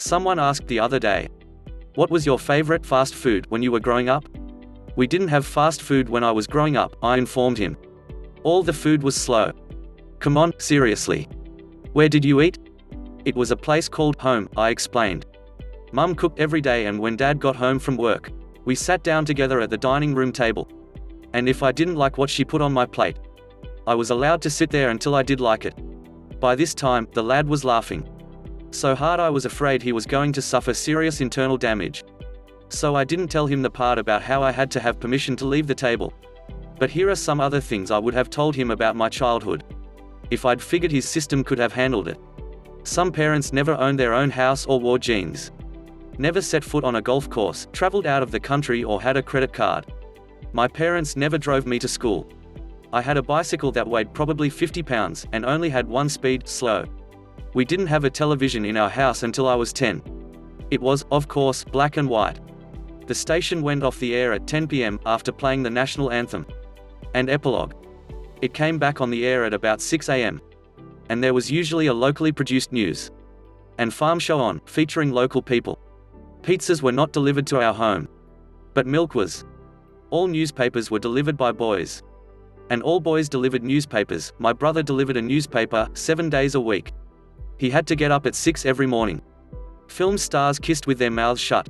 Someone asked the other day, "What was your favorite fast food when you were growing up?" "We didn't have fast food when I was growing up," I informed him. "All the food was slow." "Come on, seriously. Where did you eat?" "It was a place called home," I explained. Mum cooked every day, and when Dad got home from work, we sat down together at the dining room table. And if I didn't like what she put on my plate, I was allowed to sit there until I did like it. By this time, the lad was laughing so hard I was afraid he was going to suffer serious internal damage. So I didn't tell him the part about how I had to have permission to leave the table. But here are some other things I would have told him about my childhood, if I'd figured his system could have handled it. Some parents never owned their own house or wore jeans. Never set foot on a golf course, traveled out of the country, or had a credit card. My parents never drove me to school. I had a bicycle that weighed probably 50 pounds, and only had one speed, slow. We didn't have a television in our house until I was 10. It was, of course, black and white. The station went off the air at 10 p.m. after playing the national anthem and epilogue. It came back on the air at about 6 a.m. And there was usually a locally produced news and farm show on, featuring local people. Pizzas were not delivered to our home, but milk was. All newspapers were delivered by boys. And all boys delivered newspapers. My brother delivered a newspaper 7 days a week. He had to get up at 6 every morning. Film stars kissed with their mouths shut.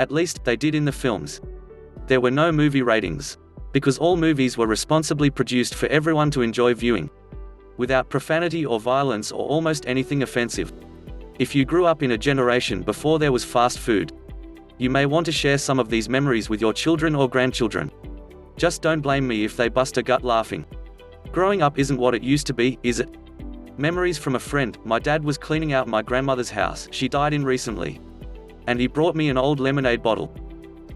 At least, they did in the films. There were no movie ratings, because all movies were responsibly produced for everyone to enjoy viewing, without profanity or violence or almost anything offensive. If you grew up in a generation before there was fast food, you may want to share some of these memories with your children or grandchildren. Just don't blame me if they bust a gut laughing. Growing up isn't what it used to be, is it? Memories from a friend. My dad was cleaning out my grandmother's house, she died in recently, and he brought me an old lemonade bottle.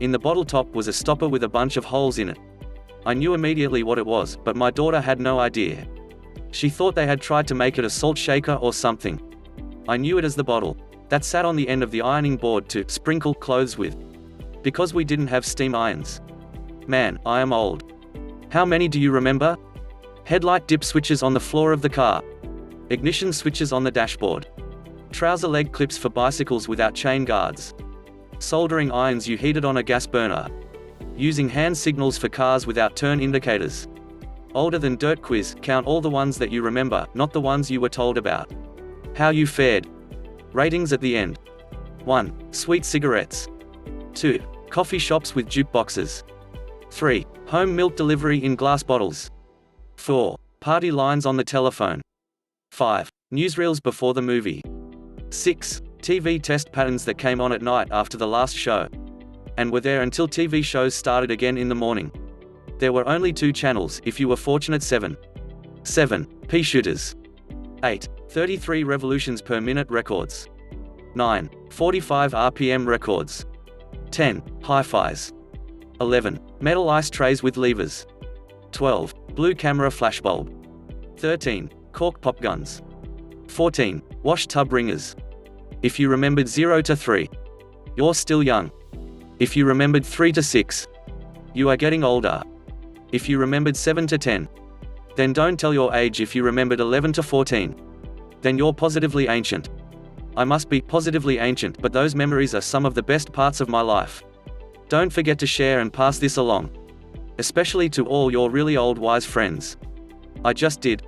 In the bottle top was a stopper with a bunch of holes in it. I knew immediately what it was, but my daughter had no idea. She thought they had tried to make it a salt shaker or something. I knew it as the bottle that sat on the end of the ironing board to sprinkle clothes with, because we didn't have steam irons. Man, I am old. How many do you remember? Headlight dip switches on the floor of the car. Ignition switches on the dashboard. Trouser leg clips for bicycles without chain guards. Soldering irons you heated on a gas burner. Using hand signals for cars without turn indicators. Older than dirt quiz, count all the ones that you remember, not the ones you were told about. How you fared. Ratings at the end. 1. Sweet cigarettes. 2. Coffee shops with jukeboxes. 3. Home milk delivery in glass bottles. 4. Party lines on the telephone. 5. Newsreels before the movie. 6. TV test patterns that came on at night after the last show, and were there until TV shows started again in the morning. There were only 2 channels, if you were fortunate. 7. Pea shooters. 8. 33 revolutions per minute records. 9. 45 RPM records. 10. Hi-fis. 11. Metal ice trays with levers. 12. Blue camera flashbulb. 13. Cork pop guns. 14. Wash tub ringers. If you remembered 0 to 3, you're still young. If you remembered 3 to 6, you are getting older. If you remembered 7 to 10, then don't tell your age. If you remembered 11 to 14, then you're positively ancient. I must be positively ancient, but those memories are some of the best parts of my life. Don't forget to share and pass this along, especially to all your really old wise friends. I just did.